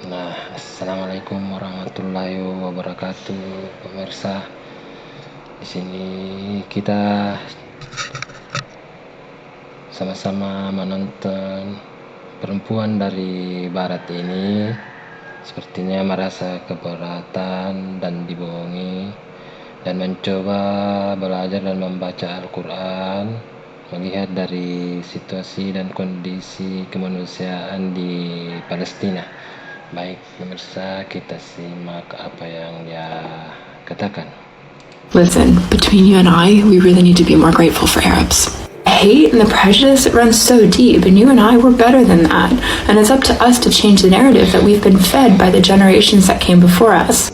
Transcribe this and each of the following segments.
Assalamualaikum warahmatullahi wabarakatuh, pemirsa. Di sini kita sama-sama menonton perempuan dari Barat ini sepertinya merasa keberatan dan dibohongi, dan mencoba belajar dan membaca Alquran, melihat dari situasi dan kondisi kemanusiaan di Palestina. Baik pemirsa, kita simak apa yang dia katakan. Listen, between you and I, we really need to be more grateful for Arabs. Hate and the prejudice, it runs so deep, and you and I, we're better than that. And it's up to us to change the narrative that we've been fed by the generations that came before us.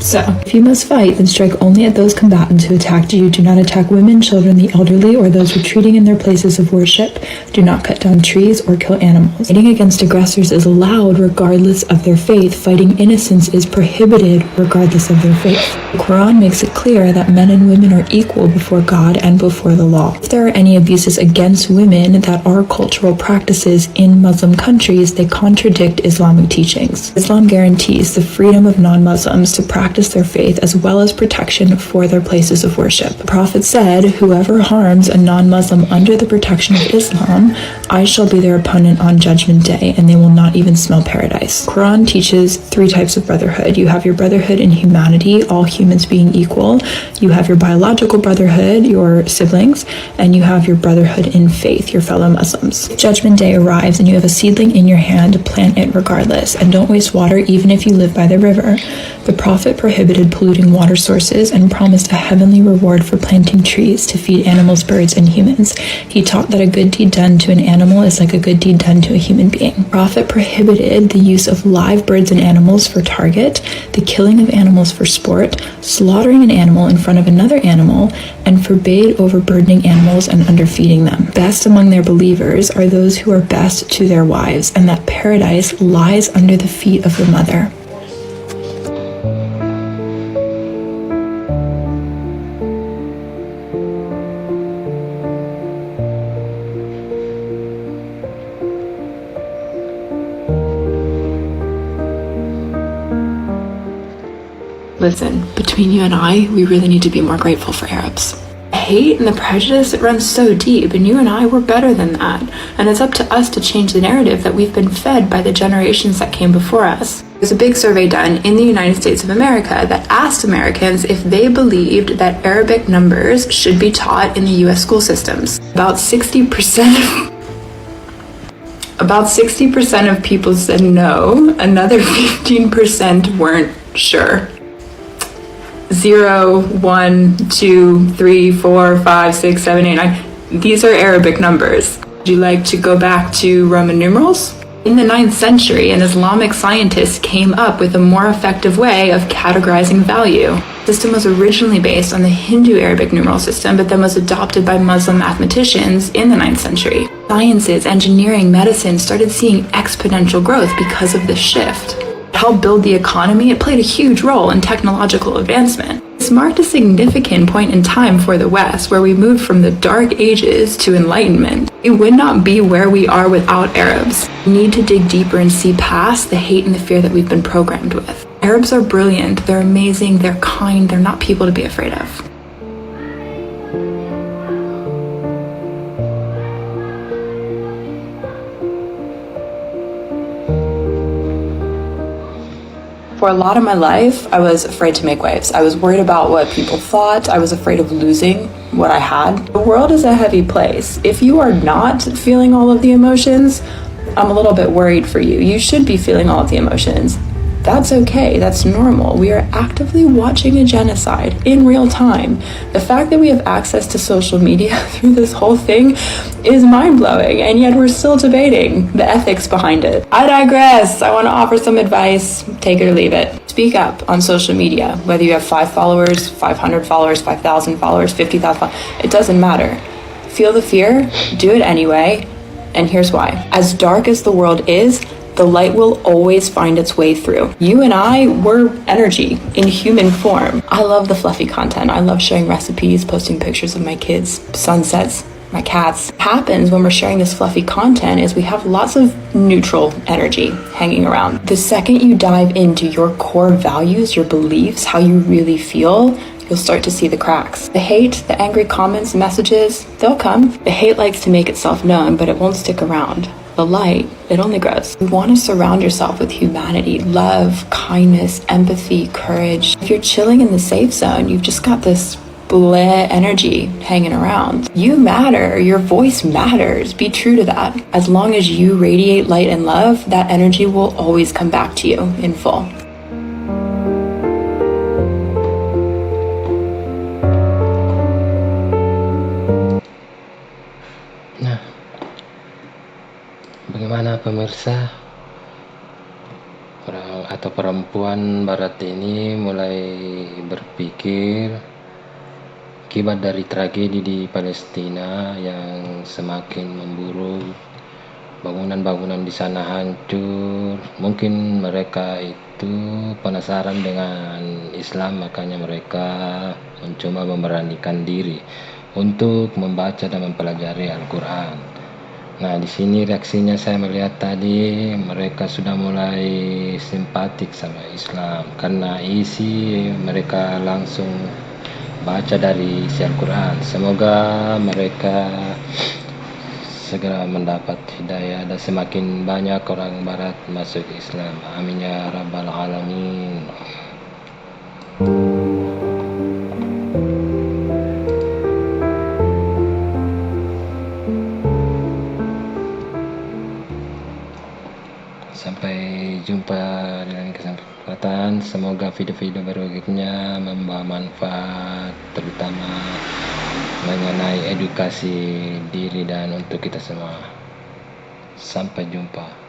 So, if you must fight, then strike only at those combatants who attacked you. Do not attack women, children, the elderly, or those retreating in their places of worship. Do not cut down trees or kill animals. Fighting against aggressors is allowed regardless of their faith. Fighting innocents is prohibited regardless of their faith. The Quran makes it clear that men and women are equal before God and before the law. If there are any abuses against women that are cultural practices in Muslim countries, they contradict Islamic teachings. Islam guarantees the freedom of non-Muslims to practice their faith as well as protection for their places of worship. The Prophet said, "Whoever harms a non-Muslim under the protection of Islam, I shall be their opponent on Judgment Day, and they will not even smell paradise." Quran teaches 3 types of brotherhood. You have your brotherhood in humanity, all humans being equal. You have your biological brotherhood, your siblings, and you have your brotherhood in faith, your fellow Muslims. Judgment Day arrives and you have a seedling in your hand, plant it regardless, and don't waste water even if you live by the river. The Prophet prohibited polluting water sources and promised a heavenly reward for planting trees to feed animals, birds, and humans. He taught that a good deed done to an animal is like a good deed done to a human being. The Prophet prohibited the use of live birds and animals for target, the killing of animals for sport, slaughtering an animal in front of another animal, and forbade overburdening animals and underfeeding them. Best among their believers are those who are best to their wives, and that paradise lies under the feet of the mother. Listen, between you and I, we really need to be more grateful for Arabs. Hate and the prejudice, it runs so deep, and you and I, we're better than that. And it's up to us to change the narrative that we've been fed by the generations that came before us. There's a big survey done in the United States of America that asked Americans if they believed that Arabic numbers should be taught in the US school systems. About 60% of people said no, another 15% weren't sure. 0, 1, 2, 3, 4, 5, 6, 7, 8, 9. These are Arabic numbers. Would you like to go back to Roman numerals? In the 9th century, an Islamic scientist came up with a more effective way of categorizing value. The system was originally based on the Hindu Arabic numeral system, but then was adopted by Muslim mathematicians in the 9th century. Sciences, engineering, medicine started seeing exponential growth because of this shift. It helped build the economy. It played a huge role in technological advancement. This marked a significant point in time for the West, where we moved from the Dark Ages to Enlightenment. We would not be where we are without Arabs. We need to dig deeper and see past the hate and the fear that we've been programmed with. Arabs are brilliant, they're amazing, they're kind, they're not people to be afraid of. For a lot of my life, I was afraid to make waves. I was worried about what people thought. I was afraid of losing what I had. The world is a heavy place. If you are not feeling all of the emotions, I'm a little bit worried for you. You should be feeling all of the emotions. That's okay, that's normal. We are actively watching a genocide in real time. The fact that we have access to social media through this whole thing is mind-blowing, and yet we're still debating the ethics behind it. I digress. I want to offer some advice. Take it or leave it. Speak up on social media, whether you have 5 followers, 500 followers, 5,000 followers, 50,000 followers, it doesn't matter. Feel the fear, do it anyway, And here's why. As dark as the world is, the light will always find its way through. You and I, we're energy in human form. I love the fluffy content. I love sharing recipes, posting pictures of my kids, sunsets, my cats. What happens when we're sharing this fluffy content is we have lots of neutral energy hanging around. The second you dive into your core values, your beliefs, how you really feel, you'll start to see the cracks. The hate, the angry comments, messages, they'll come. The hate likes to make itself known, but it won't stick around. The light, it only grows. You want to surround yourself with humanity, love, kindness, empathy, courage. If you're chilling in the safe zone, you've just got this bleh energy hanging around. You matter. Your voice matters. Be true to that. As long as you radiate light and love, that energy will always come back to you in full. Nah, bagaimana pemirsa? Orang atau perempuan barat ini mulai berpikir akibat dari tragedi di Palestina yang semakin memburuk, bangunan-bangunan di sana hancur. Mungkin mereka itu penasaran dengan Islam, makanya mereka mencoba memberanikan diri untuk membaca dan mempelajari Al-Quran. Nah, di sini reaksinya saya melihat tadi mereka sudah mulai simpatik sama Islam karena isi mereka langsung baca dari isi Al-Quran. Semoga mereka segera mendapat hidayah dan semakin banyak orang barat masuk Islam. Amin ya rabbal alamin. Sampai jumpa di lain kesempatan. Semoga video-video berikutnya membawa manfaat, terutama mengenai edukasi diri dan untuk kita semua. Sampai jumpa.